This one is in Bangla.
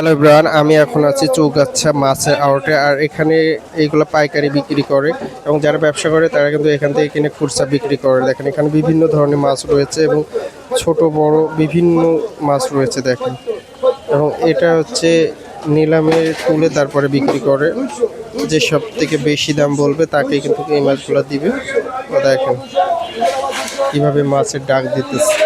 হ্যালো এভরিওয়ান, আমি এখন আছি চৌগাছা মাছের আড়তে। আর এখানে এইগুলো পাইকারি বিক্রি করে এবং যারা ব্যবসা করে তারা কিন্তু এখান থেকে কিনে খুচরা বিক্রি করে। দেখেন এখানে বিভিন্ন ধরনের মাছ রয়েছে এবং ছোট বড় বিভিন্ন মাছ রয়েছে দেখেন। এবং এটা হচ্ছে নিলামে তুলে তারপরে বিক্রি করে, যে সব থেকে বেশি দাম বলবে তাকেই কিন্তু এই মাছগুলো দিবে। তো দেখেন কিভাবে মাছের ডাক দিতেছে।